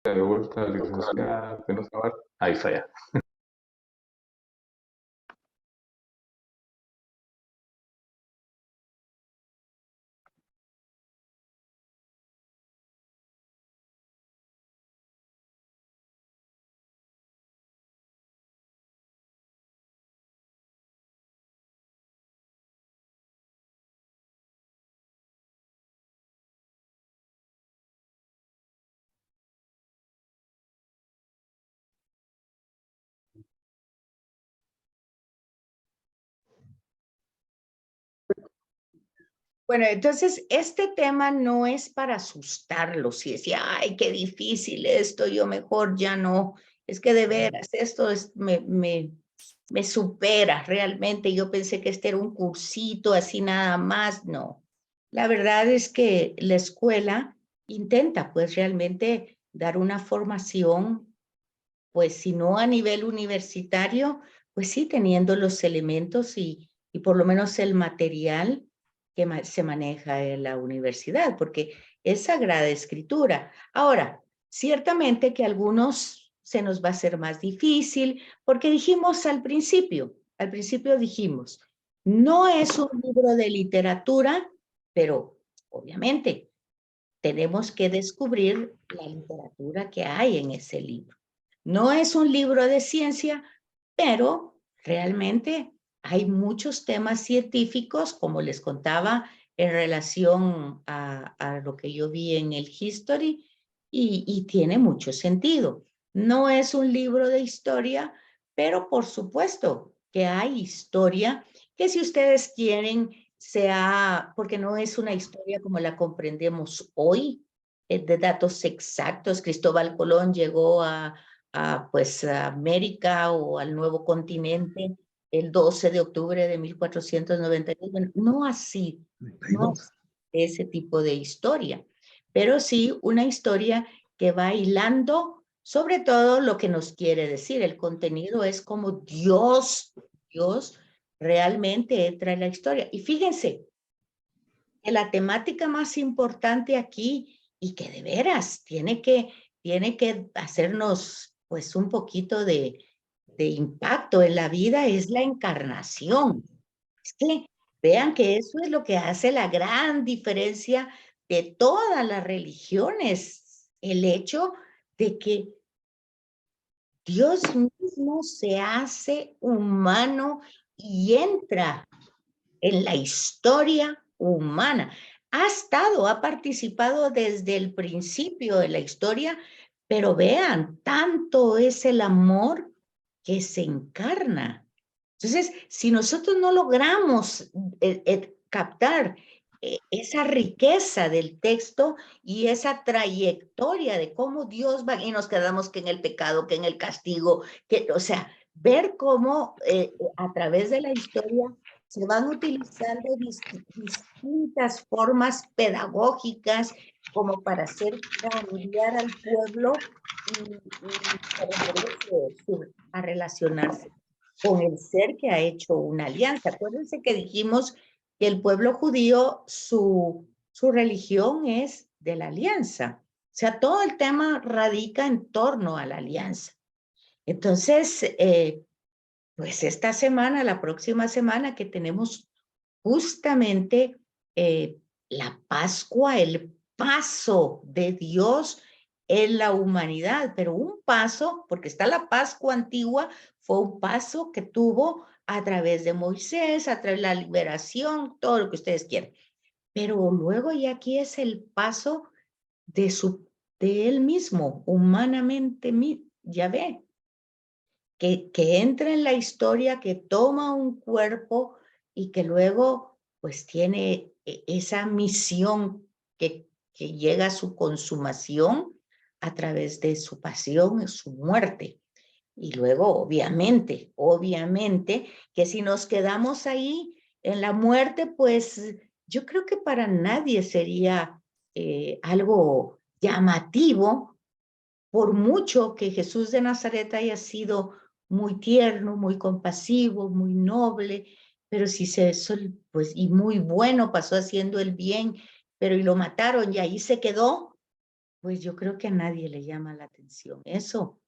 De vuelta, licenciada Penosa Bar. Ahí está ya. Bueno, entonces este tema no es para asustarlos y decir, ay, qué difícil esto, yo mejor ya no. Es que de veras, esto me supera realmente. Yo pensé que este era un cursito así nada más. No, la verdad es que la escuela intenta pues realmente dar una formación, pues si no a nivel universitario, pues sí teniendo los elementos y por lo menos el material que se maneja en la universidad, porque es sagrada escritura. Ahora, ciertamente que a algunos se nos va a hacer más difícil, porque dijimos al principio dijimos, no es un libro de literatura, pero obviamente tenemos que descubrir la literatura que hay en ese libro. No es un libro de ciencia, pero realmente hay muchos temas científicos, como les contaba, en relación a lo que yo vi en el History, y tiene mucho sentido. No es un libro de historia, pero por supuesto que hay historia que si ustedes quieren sea, porque no es una historia como la comprendemos hoy, de datos exactos. Cristóbal Colón llegó pues, a América o al nuevo continente el 12 de octubre de 1492. Bueno, no así, no así ese tipo de historia, pero sí una historia que va hilando sobre todo lo que nos quiere decir. El contenido es como Dios realmente entra en la historia. Y fíjense que la temática más importante aquí y que de veras tiene que hacernos pues un poquito de impacto en la vida es la encarnación. Es que vean que eso es lo que hace la gran diferencia de todas las religiones, el hecho de que Dios mismo se hace humano y entra en la historia humana. Ha participado desde el principio de la historia, pero vean, tanto es el amor que se encarna. Entonces, si nosotros no logramos captar esa riqueza del texto y esa trayectoria de cómo Dios va, y nos quedamos que en el pecado, que en el castigo, que, o sea, ver cómo a través de la historia se van utilizando distintas formas pedagógicas como para hacer cambiar al pueblo y a relacionarse con el ser que ha hecho una alianza. Acuérdense que dijimos que el pueblo judío, su religión es de la alianza. O sea, todo el tema radica en torno a la alianza. Entonces, pues esta semana, la próxima semana que tenemos justamente la Pascua, el paso de Dios en la humanidad, pero un paso, porque está la Pascua antigua, fue un paso que tuvo a través de Moisés, a través de la liberación, todo lo que ustedes quieran. Pero luego ya aquí es el paso de, de él mismo, humanamente, ya ve, que entra en la historia, que toma un cuerpo y que luego pues tiene esa misión que llega a su consumación a través de su pasión, su muerte. Y luego, obviamente, que si nos quedamos ahí en la muerte, pues yo creo que para nadie sería algo llamativo por mucho que Jesús de Nazaret haya sido muy tierno, muy compasivo, muy noble, pero si se, pues, y muy bueno, pasó haciendo el bien, pero y lo mataron y ahí se quedó, pues yo creo que a nadie le llama la atención eso.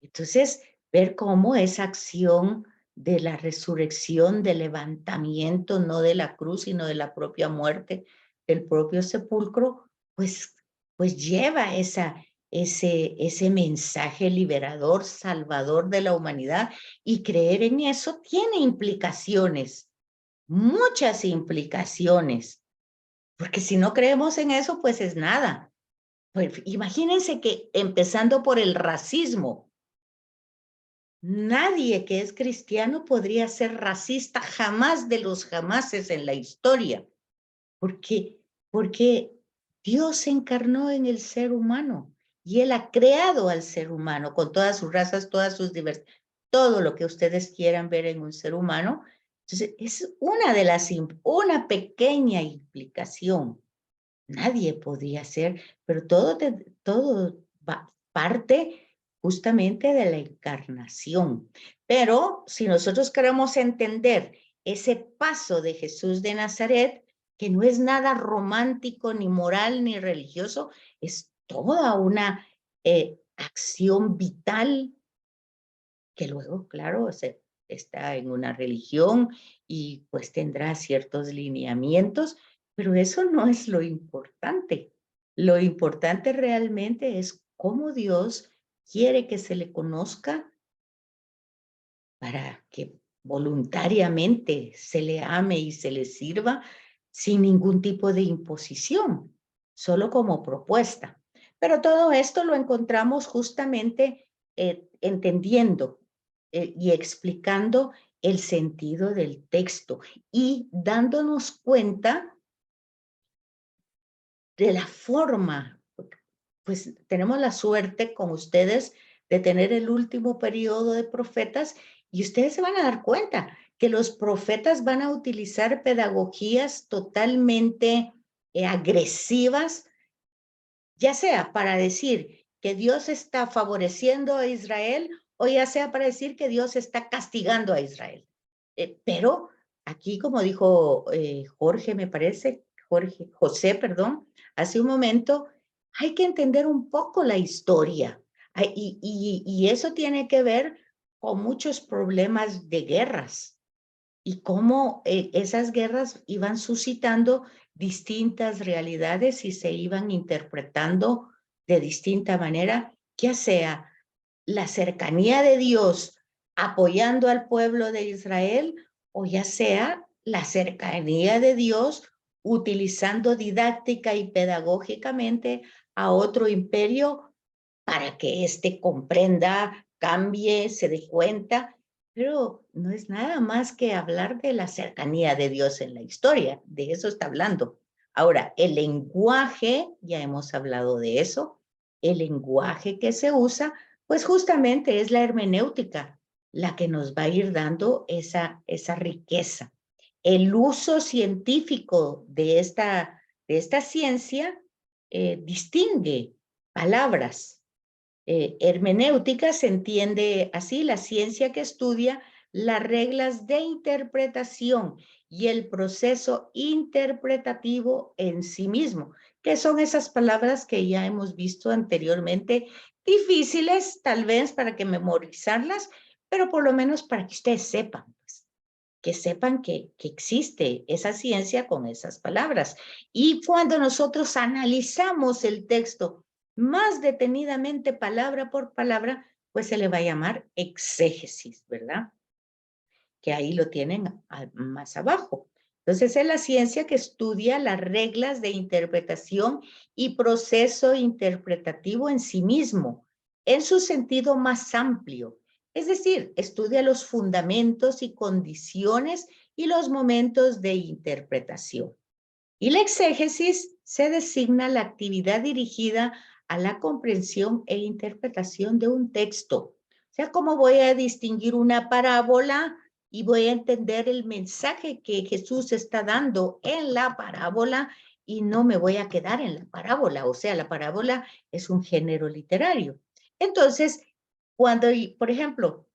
Entonces, ver cómo esa acción de la resurrección, del levantamiento, no de la cruz, sino de la propia muerte, del propio sepulcro, pues lleva ese mensaje liberador, salvador de la humanidad, y creer en eso tiene implicaciones, muchas implicaciones, porque si no creemos en eso, pues es nada. Pues imagínense que empezando por el racismo, nadie que es cristiano podría ser racista jamás de los jamases en la historia, porque, porque Dios se encarnó en el ser humano y Él ha creado al ser humano con todas sus razas, todas sus diversidades, todo lo que ustedes quieran ver en un ser humano. Entonces, es una pequeña implicación. Nadie podría ser, pero todo parte justamente de la encarnación. Pero si nosotros queremos entender ese paso de Jesús de Nazaret, que no es nada romántico, ni moral, ni religioso, es toda una acción vital que luego, claro, está en una religión y pues tendrá ciertos lineamientos, pero eso no es lo importante. Lo importante realmente es cómo Dios quiere que se le conozca para que voluntariamente se le ame y se le sirva sin ningún tipo de imposición, solo como propuesta. Pero todo esto lo encontramos justamente entendiendo y explicando el sentido del texto y dándonos cuenta de la forma, pues tenemos la suerte con ustedes de tener el último periodo de profetas y ustedes se van a dar cuenta que los profetas van a utilizar pedagogías totalmente agresivas, ya sea para decir que Dios está favoreciendo a Israel o ya sea para decir que Dios está castigando a Israel. Pero aquí, como dijo Jorge, me parece, José, perdón, hace un momento, hay que entender un poco la historia. Y eso tiene que ver con muchos problemas de guerras y cómo esas guerras iban suscitando distintas realidades y se iban interpretando de distinta manera, ya sea la cercanía de Dios apoyando al pueblo de Israel o ya sea la cercanía de Dios utilizando didáctica y pedagógicamente a otro imperio para que éste comprenda, cambie, se dé cuenta, pero no es nada más que hablar de la cercanía de Dios en la historia, de eso está hablando. Ahora, el lenguaje, ya hemos hablado de eso, el lenguaje que se usa, pues justamente es la hermenéutica la que nos va a ir dando esa riqueza. El uso científico de esta ciencia distingue palabras. Hermenéutica se entiende así, la ciencia que estudia las reglas de interpretación y el proceso interpretativo en sí mismo, que son esas palabras que ya hemos visto anteriormente, difíciles tal vez para que memorizarlas, pero por lo menos para que ustedes sepan, pues, que sepan que existe esa ciencia con esas palabras. Y cuando nosotros analizamos el texto más detenidamente, palabra por palabra, pues se le va a llamar exégesis, ¿verdad? Que ahí lo tienen más abajo. Entonces, es la ciencia que estudia las reglas de interpretación y proceso interpretativo en sí mismo, en su sentido más amplio. Es decir, estudia los fundamentos y condiciones y los momentos de interpretación. Y la exégesis se designa la actividad dirigida a la comprensión e interpretación de un texto. O sea, ¿cómo voy a distinguir una parábola y voy a entender el mensaje que Jesús está dando en la parábola y no me voy a quedar en la parábola? O sea, la parábola es un género literario. Entonces, cuando, por ejemplo,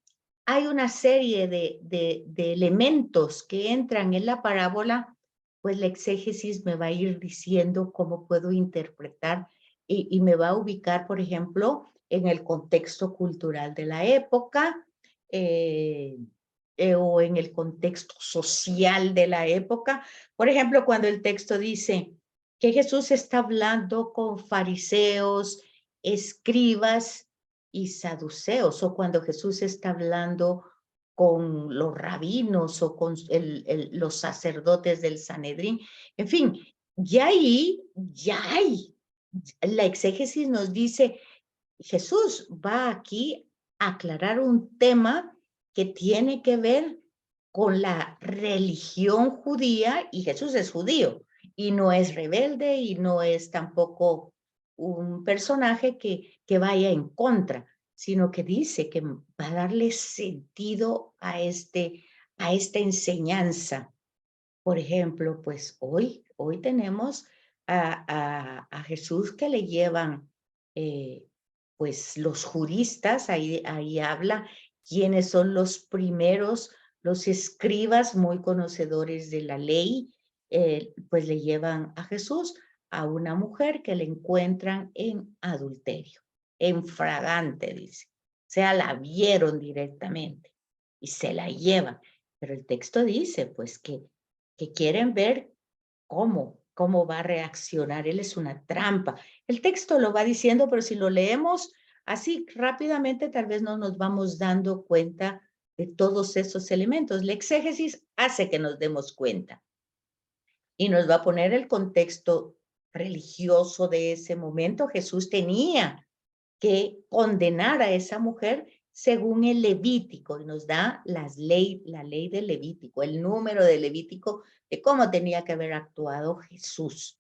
hay una serie de elementos que entran en la parábola, pues la exégesis me va a ir diciendo cómo puedo interpretar y me va a ubicar, por ejemplo, en el contexto cultural de la época, o en el contexto social de la época. Por ejemplo, cuando el texto dice que Jesús está hablando con fariseos, escribas y saduceos, o cuando Jesús está hablando con los rabinos o con los sacerdotes del Sanedrín. En fin, ya hay. La exégesis nos dice, Jesús va aquí a aclarar un tema que tiene que ver con la religión judía, y Jesús es judío, y no es rebelde, y no es tampoco un personaje que vaya en contra, sino que dice que va a darle sentido a esta enseñanza. Por ejemplo, pues hoy tenemos a Jesús que le llevan, pues los juristas, ahí habla quiénes son los primeros, los escribas muy conocedores de la ley, pues le llevan a Jesús a una mujer que le encuentran en adulterio, en fragante, dice. O sea, la vieron directamente y se la llevan. Pero el texto dice, pues, que quieren ver cómo va a reaccionar. Él es una trampa. El texto lo va diciendo, pero si lo leemos así rápidamente, tal vez no nos vamos dando cuenta de todos esos elementos. La exégesis hace que nos demos cuenta y nos va a poner el contexto religioso de ese momento. Jesús tenía que condenar a esa mujer según el Levítico, y nos da la ley del Levítico, el número del Levítico de cómo tenía que haber actuado Jesús.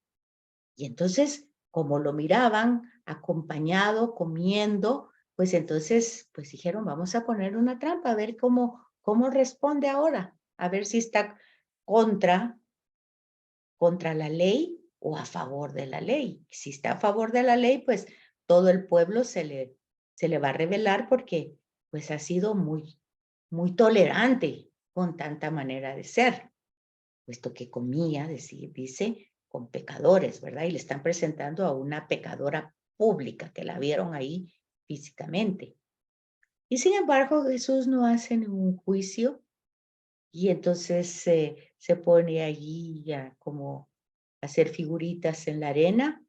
Y entonces, como lo miraban acompañado, comiendo, pues entonces, pues dijeron, vamos a poner una trampa, a ver cómo responde ahora, a ver si está contra la ley o a favor de la ley. Si está a favor de la ley, pues todo el pueblo se le va a rebelar porque pues ha sido muy tolerante con tanta manera de ser, puesto que comía, dice, con pecadores, ¿verdad? Y le están presentando a una pecadora pública que la vieron ahí físicamente. Y sin embargo, Jesús no hace ningún juicio y entonces se pone allí ya como hacer figuritas en la arena,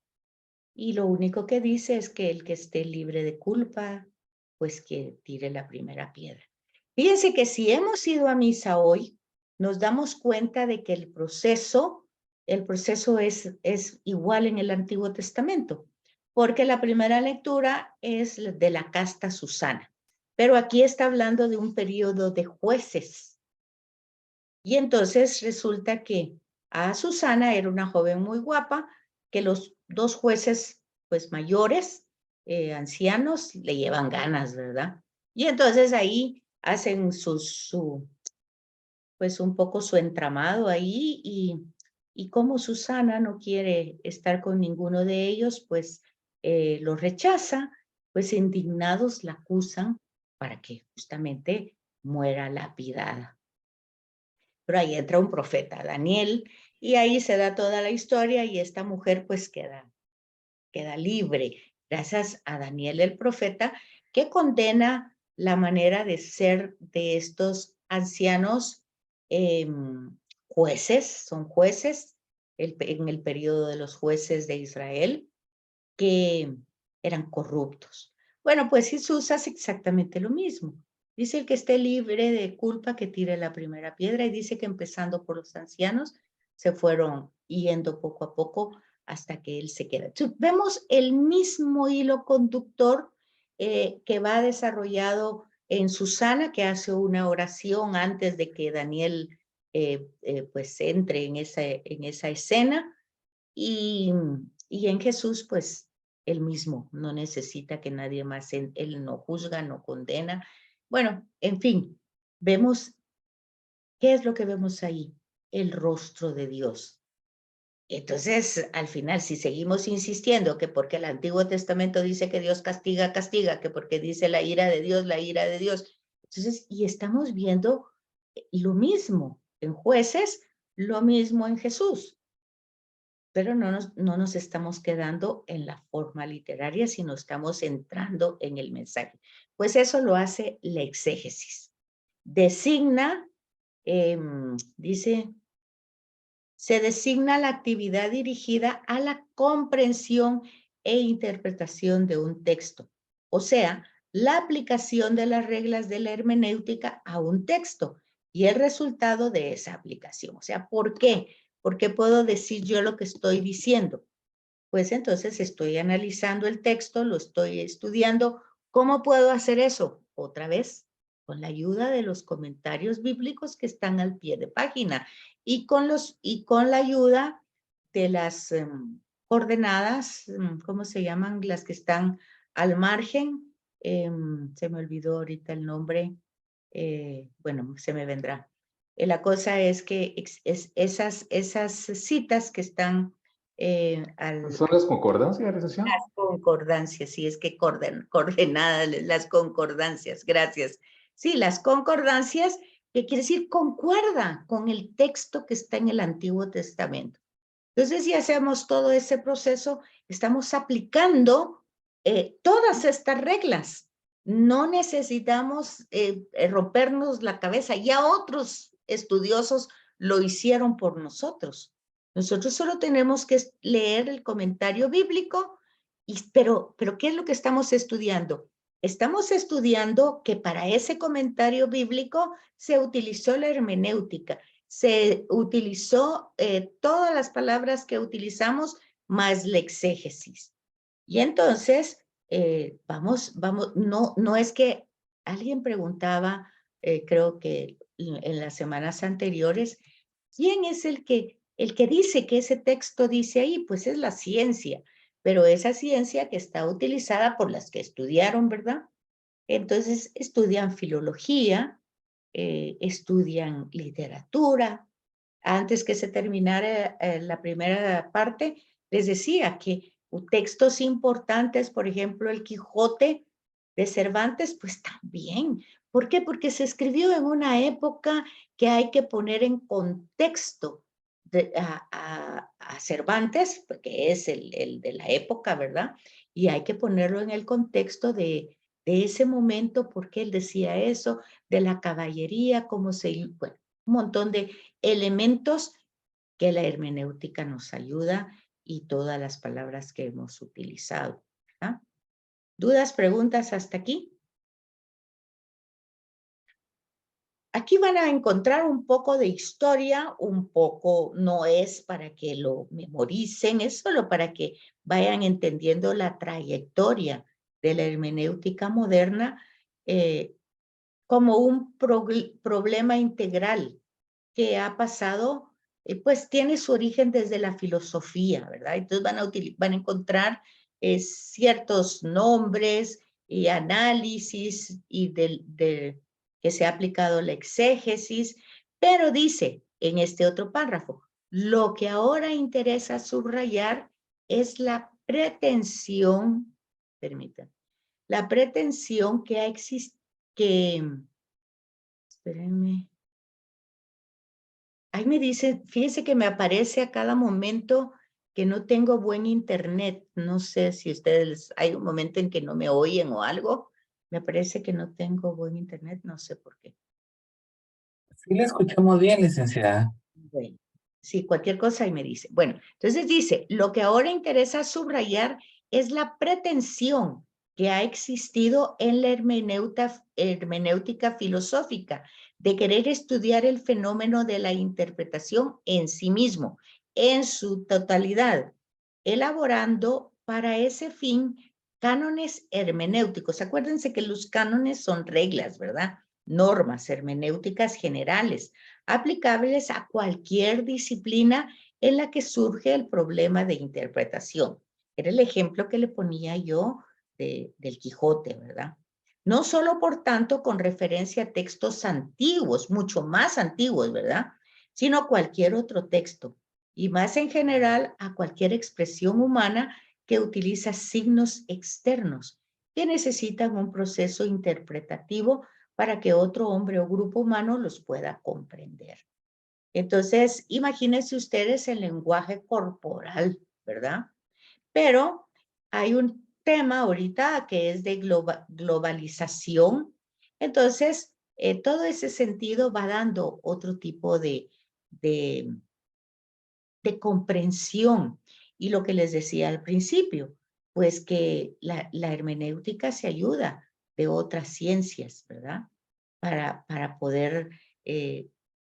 y lo único que dice es que el que esté libre de culpa, pues que tire la primera piedra. Fíjense que si hemos ido a misa hoy, nos damos cuenta de que el proceso es igual en el Antiguo Testamento, porque la primera lectura es de la casta Susana, pero aquí está hablando de un periodo de jueces. Y entonces resulta que a Susana era una joven muy guapa, que los dos jueces, pues mayores, ancianos, le llevan ganas, ¿verdad? Y entonces ahí hacen pues un poco su entramado ahí, y como Susana no quiere estar con ninguno de ellos, pues lo rechaza, pues indignados la acusan para que justamente muera lapidada. Pero ahí entra un profeta, Daniel, y ahí se da toda la historia, y esta mujer pues queda libre, gracias a Daniel el profeta, que condena la manera de ser de estos ancianos jueces, son jueces, en el periodo de los jueces de Israel, que eran corruptos. Bueno, pues Jesús hace exactamente lo mismo. Dice el que esté libre de culpa que tire la primera piedra, y dice que empezando por los ancianos se fueron yendo poco a poco hasta que él se queda. Entonces, vemos el mismo hilo conductor que va desarrollado en Susana, que hace una oración antes de que Daniel pues entre en esa escena, y en Jesús, pues, él mismo no necesita que nadie más, él no juzga, no condena. Bueno, en fin, vemos, ¿qué es lo que vemos ahí? El rostro de Dios. Entonces, al final, si seguimos insistiendo que porque el Antiguo Testamento dice que Dios castiga, castiga, que porque dice la ira de Dios, la ira de Dios. Entonces, y estamos viendo lo mismo en jueces, lo mismo en Jesús. pero no nos estamos quedando en la forma literaria, sino estamos entrando en el mensaje. Pues eso lo hace la exégesis. Designa, dice, se designa la actividad dirigida a la comprensión e interpretación de un texto, o sea, la aplicación de las reglas de la hermenéutica a un texto y el resultado de esa aplicación. O sea, ¿por qué? ¿Por qué puedo decir yo lo que estoy diciendo? Pues entonces estoy analizando el texto, lo estoy estudiando. ¿Cómo puedo hacer eso? Otra vez, con la ayuda de los comentarios bíblicos que están al pie de página y con la ayuda de las coordenadas, ¿cómo se llaman? Las que están al margen. Se me olvidó ahorita el nombre. Bueno, se me vendrá. La cosa es que esas citas que están ¿Son las concordancias, licenciado? las concordancias, sí, es que coordenadas, las concordancias, gracias. Sí, las concordancias, que quiere decir concuerda con el texto que está en el Antiguo Testamento. Entonces, si hacemos todo ese proceso, estamos aplicando todas estas reglas. No necesitamos rompernos la cabeza. Ya otros estudiosos lo hicieron por nosotros. Nosotros solo tenemos que leer el comentario bíblico, pero ¿qué es lo que estamos estudiando? Estamos estudiando que para ese comentario bíblico se utilizó la hermenéutica, se utilizó todas las palabras que utilizamos más la exégesis. Y entonces, no es que alguien preguntaba, creo que en las semanas anteriores, ¿quién es el que dice que ese texto dice ahí? Pues es la ciencia, pero esa ciencia que está utilizada por las que estudiaron, ¿verdad? Entonces estudian filología, estudian literatura. Antes que se terminara la primera parte, les decía que textos importantes, por ejemplo, el Quijote de Cervantes, pues también. ¿Por qué? Porque se escribió en una época que hay que poner en contexto a Cervantes, porque es el de la época, ¿verdad? Y hay que ponerlo en el contexto de ese momento, porque él decía eso, de la caballería, cómo se... Bueno, un montón de elementos que la hermenéutica nos ayuda y todas las palabras que hemos utilizado. ¿Ah? ¿Dudas, preguntas hasta aquí? Aquí van a encontrar un poco de historia, un poco, no es para que lo memoricen, es solo para que vayan entendiendo la trayectoria de la hermenéutica moderna como un problema integral que ha pasado, pues tiene su origen desde la filosofía, ¿verdad? Entonces van a encontrar ciertos nombres y análisis y que se ha aplicado la exégesis, pero dice en este otro párrafo, lo que ahora interesa subrayar es la pretensión, permítanme, la pretensión que ha existido, espérenme, ahí me dice, fíjese que me aparece a cada momento que no tengo buen internet. No sé si ustedes, hay un momento en que no me oyen o algo. Me parece que no tengo buen internet, no sé por qué. Sí, le escuchamos bien, licenciada. Bueno, sí, cualquier cosa ahí me dice. Bueno, entonces dice, lo que ahora interesa subrayar es la pretensión que ha existido en la hermenéutica filosófica de querer estudiar el fenómeno de la interpretación en sí mismo, en su totalidad, elaborando para ese fin cánones hermenéuticos. Acuérdense que los cánones son reglas, ¿verdad? Normas hermenéuticas generales aplicables a cualquier disciplina en la que surge el problema de interpretación. Era el ejemplo que le ponía yo del Quijote, ¿verdad? No solo, por tanto, con referencia a textos antiguos, mucho más antiguos, ¿verdad? Sino cualquier otro texto, y más en general a cualquier expresión humana que utiliza signos externos que necesitan un proceso interpretativo para que otro hombre o grupo humano los pueda comprender. Entonces, imagínense ustedes el lenguaje corporal, ¿verdad? Pero hay un tema ahorita que es de globalización. Entonces, todo ese sentido va dando otro tipo de comprensión. Y lo que les decía al principio, pues que la hermenéutica se ayuda de otras ciencias, ¿verdad? Para poder,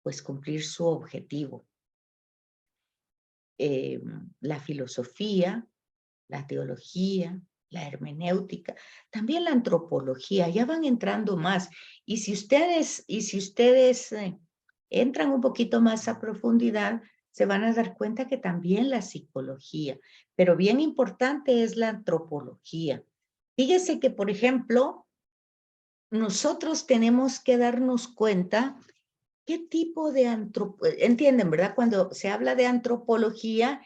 pues, cumplir su objetivo. La filosofía, la teología, la hermenéutica, también la antropología, ya van entrando más. Y si ustedes entran un poquito más a profundidad, se van a dar cuenta que también la psicología, pero bien importante es la antropología. Fíjese que, por ejemplo, nosotros tenemos que darnos cuenta qué tipo de entienden, ¿verdad? Cuando se habla de antropología,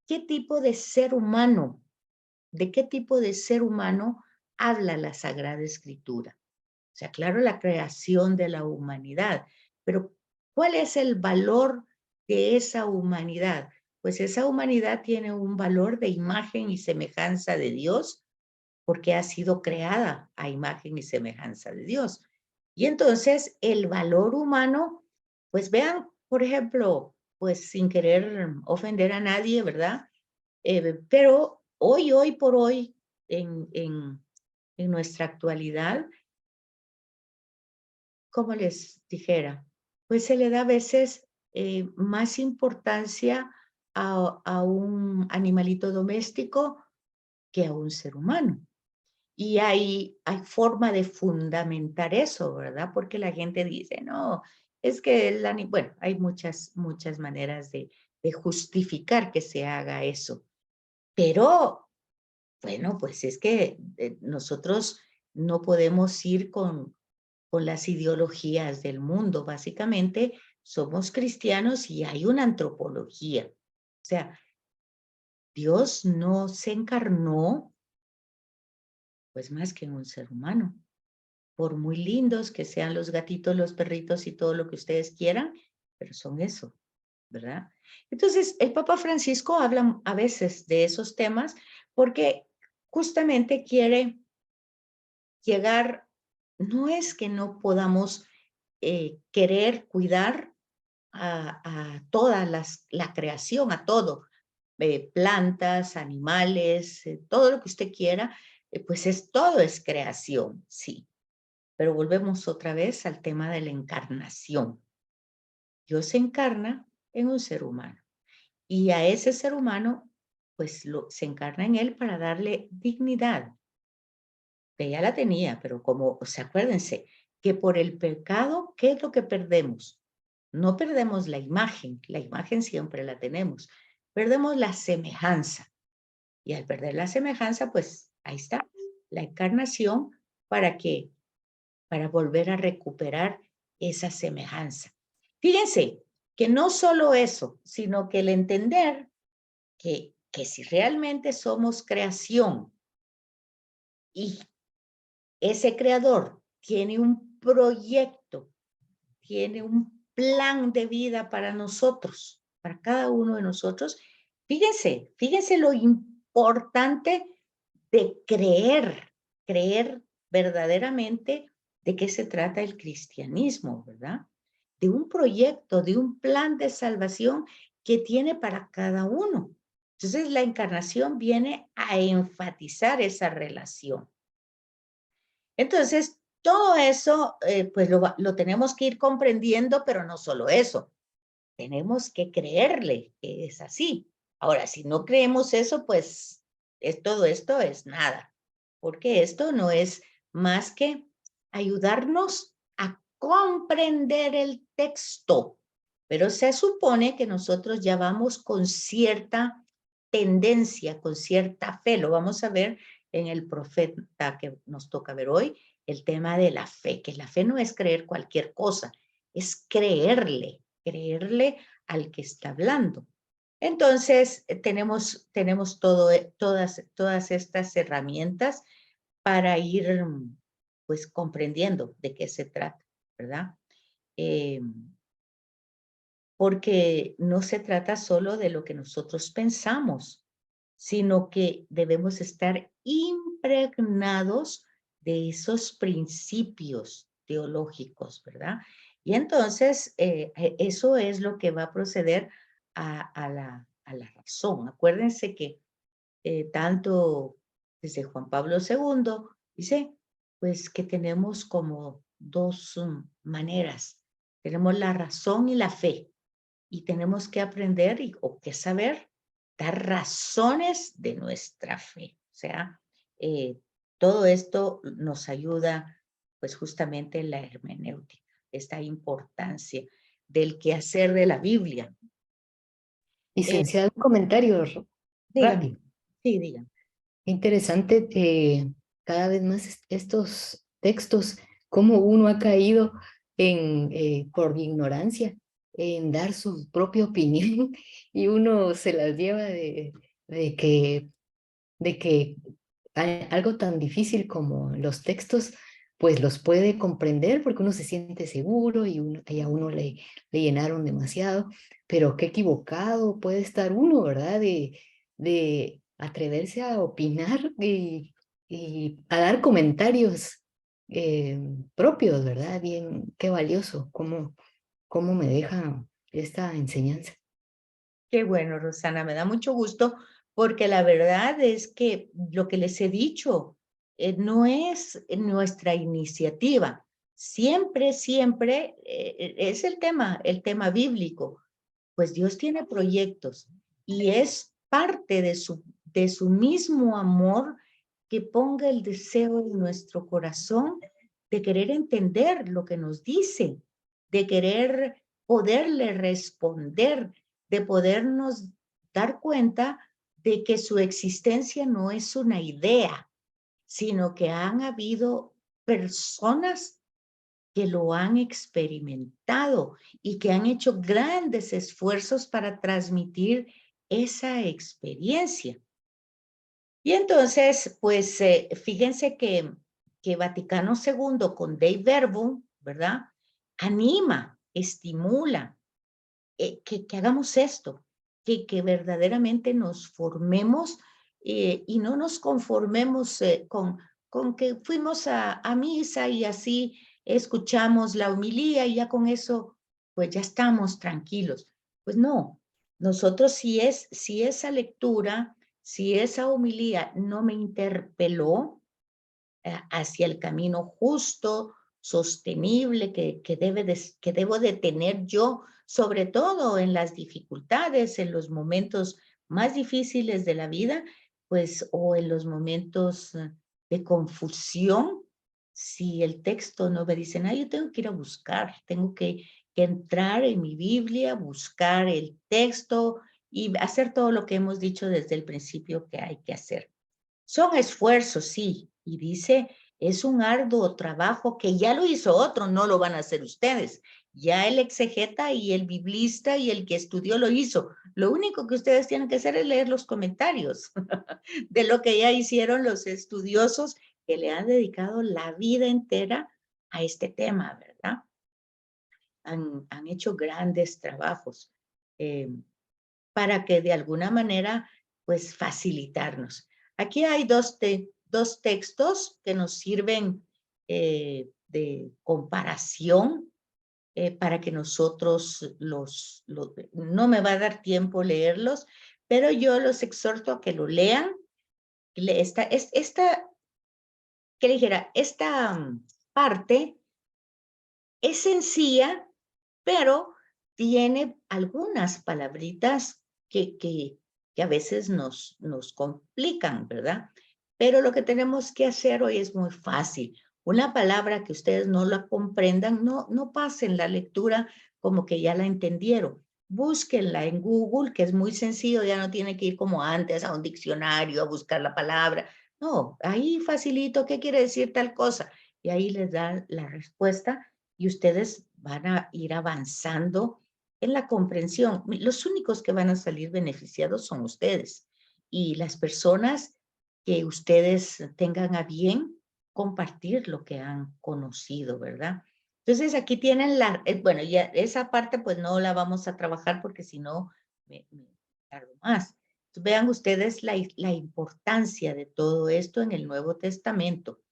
¿qué tipo de ser humano? ¿De qué tipo de ser humano habla la Sagrada Escritura? O sea, claro, la creación de la humanidad, pero ¿cuál es el valor de esa humanidad? Pues esa humanidad tiene un valor de imagen y semejanza de Dios, porque ha sido creada a imagen y semejanza de Dios. Y entonces el valor humano, pues vean, por ejemplo, pues sin querer ofender a nadie, ¿verdad? Pero hoy por hoy, en nuestra actualidad, como les dijera, pues se le da a veces más importancia a un animalito doméstico que a un ser humano. Y hay forma de fundamentar eso, ¿verdad? Porque la gente dice, no, es que bueno, hay muchas maneras de justificar que se haga eso. Pero bueno, pues es que nosotros no podemos ir con las ideologías del mundo. Básicamente, somos cristianos y hay una antropología. O sea, Dios no se encarnó, pues más que en un ser humano. Por muy lindos que sean los gatitos, los perritos y todo lo que ustedes quieran, pero son eso, ¿verdad? Entonces, el Papa Francisco habla a veces de esos temas porque justamente quiere llegar, no es que no podamos querer cuidar a toda la creación, a todo, plantas, animales, todo lo que usted quiera, pues todo es creación, sí. Pero volvemos otra vez al tema de la encarnación. Dios se encarna en un ser humano y a ese ser humano, pues se encarna en él para darle dignidad. Que ya la tenía, pero como, o sea, acuérdense que por el pecado, ¿qué es lo que perdemos? No perdemos la imagen siempre la tenemos, perdemos la semejanza. Y al perder la semejanza, pues ahí está, la encarnación para que, para volver a recuperar esa semejanza. Fíjense que no solo eso, sino que el entender que si realmente somos creación y ese creador tiene un proyecto, tiene un plan de vida para nosotros, para cada uno de nosotros. Fíjense lo importante de creer verdaderamente de qué se trata el cristianismo, ¿verdad? De un proyecto, de un plan de salvación que tiene para cada uno. Entonces, la encarnación viene a enfatizar esa relación. Entonces, todo eso, pues lo tenemos que ir comprendiendo, pero no solo eso. Tenemos que creerle que es así. Ahora, si no creemos eso, pues todo esto es nada, porque esto no es más que ayudarnos a comprender el texto. Pero se supone que nosotros ya vamos con cierta tendencia, con cierta fe. Lo vamos a ver en el profeta que nos toca ver hoy, el tema de la fe, que la fe no es creer cualquier cosa, es creerle al que está hablando. Entonces, tenemos todas estas herramientas para ir, pues, comprendiendo de qué se trata, ¿verdad? porque no se trata solo de lo que nosotros pensamos, sino que debemos estar impregnados de esos principios teológicos, ¿verdad? Y entonces eso es lo que va a proceder a la razón. Acuérdense que tanto desde Juan Pablo II dice, pues que tenemos como dos maneras. Tenemos la razón y la fe. Y tenemos que aprender o que saber dar razones de nuestra fe. O sea, todo esto nos ayuda, pues justamente en la hermenéutica, esta importancia del quehacer de la Biblia. Licenciado, un comentario Díganme, rápido. sí, díganme. Interesante, cada vez más estos textos, cómo uno ha caído por ignorancia en dar su propia opinión y uno se las lleva de que algo tan difícil como los textos, pues los puede comprender porque uno se siente seguro y a uno le llenaron demasiado, pero qué equivocado puede estar uno, ¿verdad? De atreverse a opinar y a dar comentarios propios, ¿verdad? Bien, qué valioso, cómo me deja esta enseñanza. Qué bueno, Rosana, me da mucho gusto porque la verdad es que lo que les he dicho no es nuestra iniciativa. Siempre, siempre es el tema bíblico. Pues Dios tiene proyectos y es parte de su mismo amor que ponga el deseo en nuestro corazón de querer entender lo que nos dice, de querer poderle responder, de podernos dar cuenta de que su existencia no es una idea, sino que han habido personas que lo han experimentado y que han hecho grandes esfuerzos para transmitir esa experiencia. Y entonces, pues fíjense que Vaticano II con Dei Verbum, ¿verdad? Anima, estimula, que hagamos esto, que verdaderamente nos formemos y no nos conformemos con que fuimos a misa y así escuchamos la homilía y ya con eso, pues ya estamos tranquilos. Pues no, nosotros si esa lectura, si esa homilía no me interpeló hacia el camino justo, sostenible que debo de tener yo, sobre todo en las dificultades, en los momentos más difíciles de la vida, pues, o en los momentos de confusión, si el texto no me dice nada, yo tengo que ir a buscar, tengo que entrar en mi Biblia, buscar el texto y hacer todo lo que hemos dicho desde el principio que hay que hacer. Son esfuerzos, sí, y dice, es un arduo trabajo que ya lo hizo otro, no lo van a hacer ustedes. Ya el exegeta y el biblista y el que estudió lo hizo. Lo único que ustedes tienen que hacer es leer los comentarios de lo que ya hicieron los estudiosos que le han dedicado la vida entera a este tema, ¿verdad? Han hecho grandes trabajos para que de alguna manera, pues, facilitarnos. Aquí hay dos textos que nos sirven de comparación para que nosotros no me va a dar tiempo leerlos, pero yo los exhorto a que lo lean. ¿Qué dijera? Esta parte es sencilla, pero tiene algunas palabritas que a veces nos complican, ¿verdad? Pero lo que tenemos que hacer hoy es muy fácil. Una palabra que ustedes no la comprendan, no pasen la lectura como que ya la entendieron. Búsquenla en Google, que es muy sencillo, ya no tiene que ir como antes a un diccionario a buscar la palabra. No, ahí facilito, ¿qué quiere decir tal cosa? Y ahí les da la respuesta y ustedes van a ir avanzando en la comprensión. Los únicos que van a salir beneficiados son ustedes y las personas que ustedes tengan a bien compartir lo que han conocido, ¿verdad? Entonces aquí tienen bueno, ya esa parte pues no la vamos a trabajar porque si no me tardo más. Entonces, vean ustedes la importancia de todo esto en el Nuevo Testamento.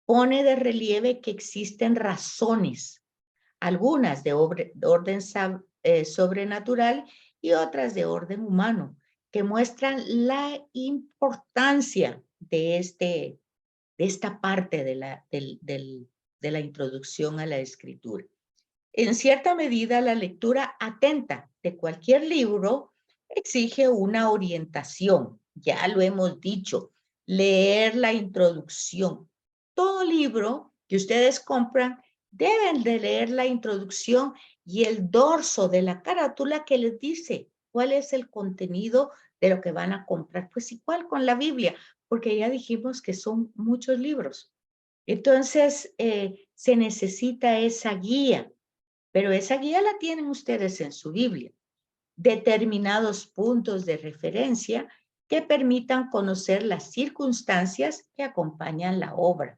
Pone de relieve que existen razones, algunas de orden sobrenatural y otras de orden humano, que muestran la importancia de esta parte de la introducción a la escritura. En cierta medida, la lectura atenta de cualquier libro exige una orientación. Ya lo hemos dicho, leer la introducción. Todo libro que ustedes compran deben de leer la introducción y el dorso de la carátula que les dice cuál es el contenido de lo que van a comprar. Pues igual con la Biblia, porque ya dijimos que son muchos libros. Entonces, se necesita esa guía, pero esa guía la tienen ustedes en su Biblia. Determinados puntos de referencia que permitan conocer las circunstancias que acompañan la obra.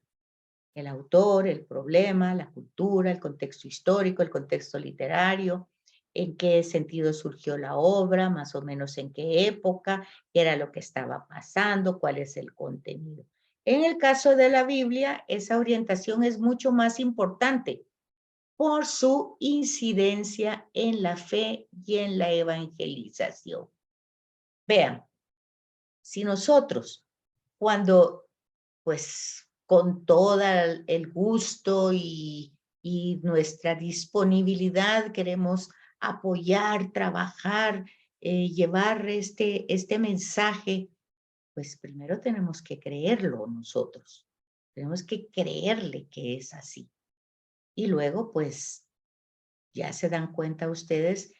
El autor, el problema, la cultura, el contexto histórico, el contexto literario, en qué sentido surgió la obra, más o menos en qué época, qué era lo que estaba pasando, cuál es el contenido. En el caso de la Biblia, esa orientación es mucho más importante por su incidencia en la fe y en la evangelización. Vean, si nosotros, cuando, pues, con todo el gusto y nuestra disponibilidad queremos apoyar, trabajar, llevar este mensaje, pues primero tenemos que creerlo nosotros. Tenemos que creerle que es así. Y luego, pues, ya se dan cuenta ustedes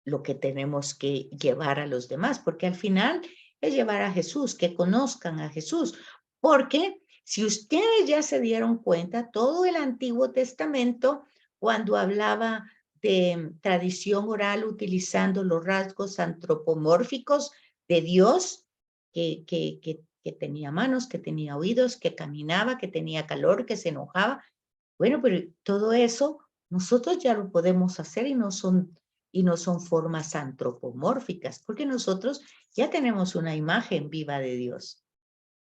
lo que tenemos que llevar a los demás, porque al final es llevar a Jesús, que conozcan a Jesús. Porque si ustedes ya se dieron cuenta, todo el Antiguo Testamento, cuando hablaba de tradición oral utilizando los rasgos antropomórficos de Dios, que tenía manos, que tenía oídos, que caminaba, que tenía calor, que se enojaba. Bueno, pero todo eso nosotros ya lo podemos hacer y no son formas antropomórficas, porque nosotros ya tenemos una imagen viva de Dios,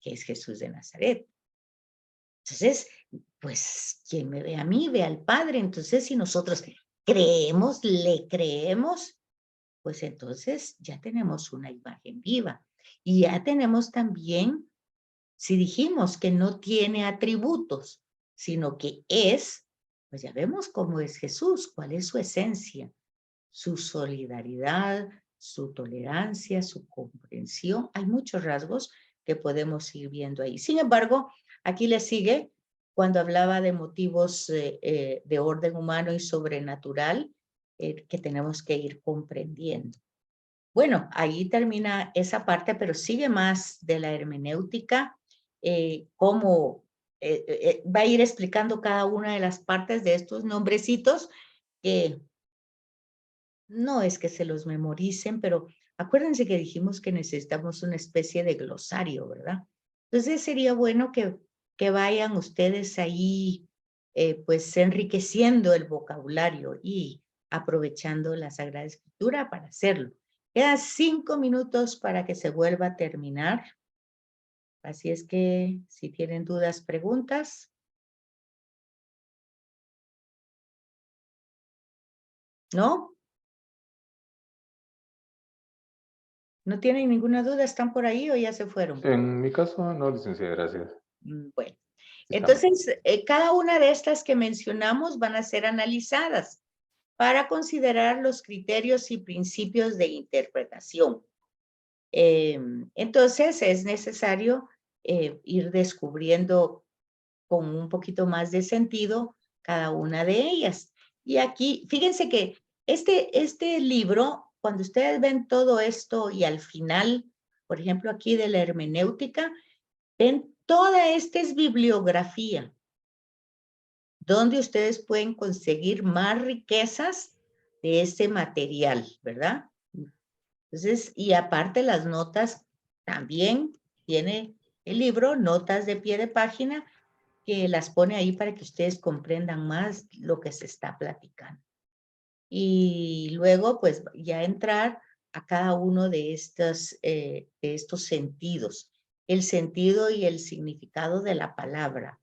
que es Jesús de Nazaret. Entonces, pues, quien me ve a mí, ve al Padre. Entonces, si nosotros creemos, le creemos, pues entonces ya tenemos una imagen viva. Y ya tenemos también, si dijimos que no tiene atributos, sino que es, pues ya vemos cómo es Jesús, cuál es su esencia, su solidaridad, su tolerancia, su comprensión. Hay muchos rasgos que podemos ir viendo ahí. Sin embargo, aquí le sigue cuando hablaba de motivos de orden humano y sobrenatural que tenemos que ir comprendiendo. Bueno, ahí termina esa parte, pero sigue más de la hermenéutica, cómo va a ir explicando cada una de las partes de estos nombrecitos que no es que se los memoricen, pero acuérdense que dijimos que necesitamos una especie de glosario, ¿verdad? Entonces sería bueno que vayan ustedes ahí, pues enriqueciendo el vocabulario y aprovechando la Sagrada Escritura para hacerlo. Quedan 5 minutos para que se vuelva a terminar. Así es que si tienen dudas, preguntas. ¿No? ¿No tienen ninguna duda? ¿Están por ahí o ya se fueron? En mi caso, no, licenciada, gracias. Bueno, Estamos. entonces cada una de estas que mencionamos van a ser analizadas para considerar los criterios y principios de interpretación. Entonces es necesario ir descubriendo con un poquito más de sentido cada una de ellas. Y aquí, fíjense que este libro, cuando ustedes ven todo esto y al final, por ejemplo, aquí de la hermenéutica, ven toda esta es bibliografía, donde ustedes pueden conseguir más riquezas de ese material, ¿verdad? Entonces, y aparte las notas, también tiene el libro, notas de pie de página, que las pone ahí para que ustedes comprendan más lo que se está platicando. Y luego, pues, ya entrar a cada uno de estos sentidos. El sentido y el significado de la palabra,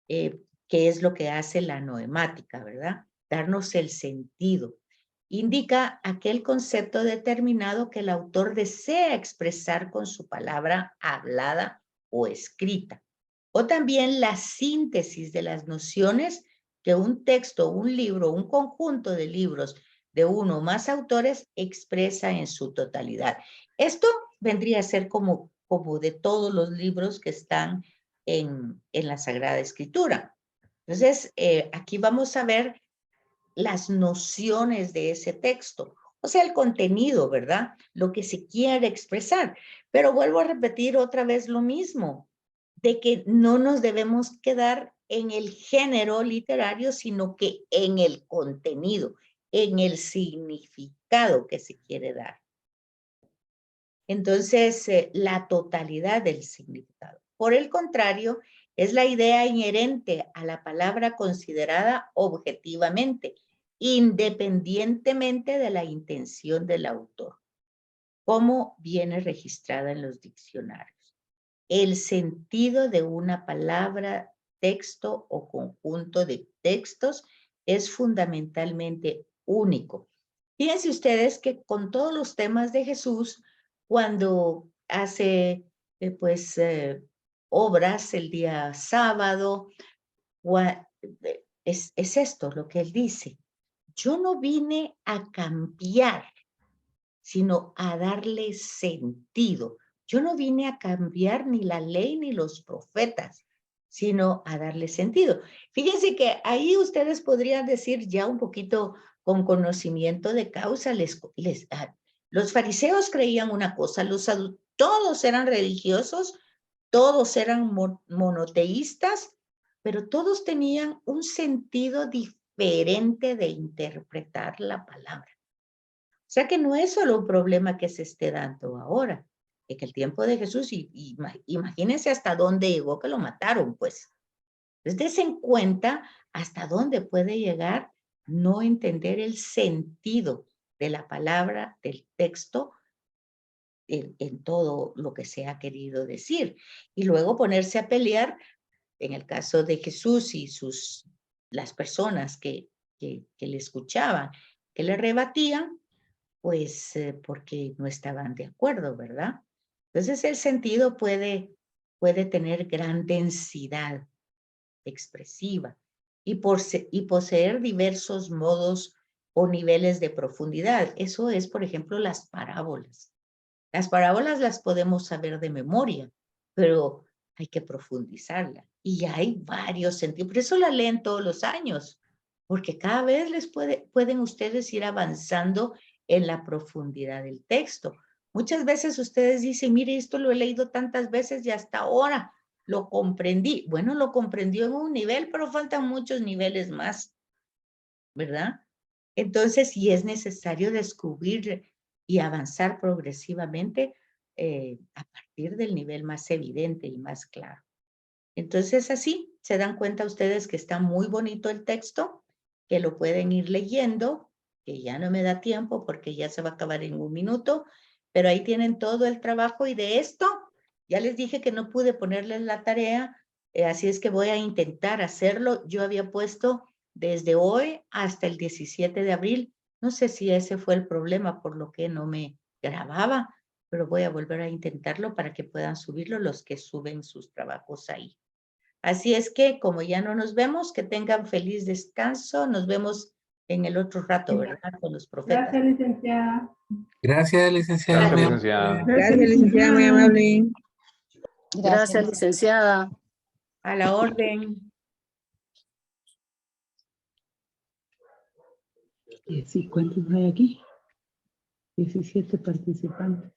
que es lo que hace la noemática, ¿verdad? Darnos el sentido. Indica aquel concepto determinado que el autor desea expresar con su palabra hablada o escrita. O también la síntesis de las nociones que un texto, un libro, un conjunto de libros de uno o más autores expresa en su totalidad. Esto vendría a ser como de todos los libros que están en la Sagrada Escritura. Entonces, aquí vamos a ver las nociones de ese texto, o sea, el contenido, ¿verdad? Lo que se quiere expresar. Pero vuelvo a repetir otra vez lo mismo, de que no nos debemos quedar en el género literario, sino que en el contenido, en el significado que se quiere dar. Entonces, la totalidad del significado. Por el contrario, es la idea inherente a la palabra considerada objetivamente, independientemente de la intención del autor, como viene registrada en los diccionarios. El sentido de una palabra, texto o conjunto de textos es fundamentalmente único. Fíjense ustedes que con todos los temas de Jesús, cuando hace obras el día sábado, es esto lo que él dice. Yo no vine a cambiar, sino a darle sentido. Yo no vine a cambiar ni la ley ni los profetas, sino a darle sentido. Fíjense que ahí ustedes podrían decir ya un poquito con conocimiento de causa, los fariseos creían una cosa, todos eran religiosos, todos eran monoteístas, pero todos tenían un sentido diferente de interpretar la palabra. O sea que no es solo un problema que se esté dando ahora, en el tiempo de Jesús, imagínense hasta dónde llegó que lo mataron, pues. Entonces, dense en cuenta hasta dónde puede llegar no entender el sentido de la palabra, del texto, en todo lo que se ha querido decir. Y luego ponerse a pelear, en el caso de Jesús y las personas que le escuchaban, que le rebatían, pues porque no estaban de acuerdo, ¿verdad? Entonces el sentido puede tener gran densidad expresiva y poseer diversos modos o niveles de profundidad. Eso es, por ejemplo, las parábolas. Las parábolas las podemos saber de memoria, pero hay que profundizarla. Y hay varios sentidos. Por eso la leen todos los años, porque cada vez pueden ustedes ir avanzando en la profundidad del texto. Muchas veces ustedes dicen, mire, esto lo he leído tantas veces y hasta ahora lo comprendí. Bueno, lo comprendió en un nivel, pero faltan muchos niveles más, ¿verdad? Entonces, sí es necesario descubrir y avanzar progresivamente a partir del nivel más evidente y más claro. Entonces, así se dan cuenta ustedes que está muy bonito el texto, que lo pueden ir leyendo, que ya no me da tiempo porque ya se va a acabar en 1 minuto, pero ahí tienen todo el trabajo y de esto, ya les dije que no pude ponerles la tarea, así es que voy a intentar hacerlo. Yo había puesto desde hoy hasta el 17 de abril, no sé si ese fue el problema por lo que no me grababa, pero voy a volver a intentarlo para que puedan subirlo los que suben sus trabajos ahí. Así es que, como ya no nos vemos, que tengan feliz descanso. Nos vemos en el otro rato, ¿verdad? Con los profetas. Gracias, licenciada. Gracias, licenciada. Gracias, licenciada. Gracias, licenciada, muy amable. Gracias, licenciada. A la orden. Sí, ¿cuántos hay aquí? 17 participantes.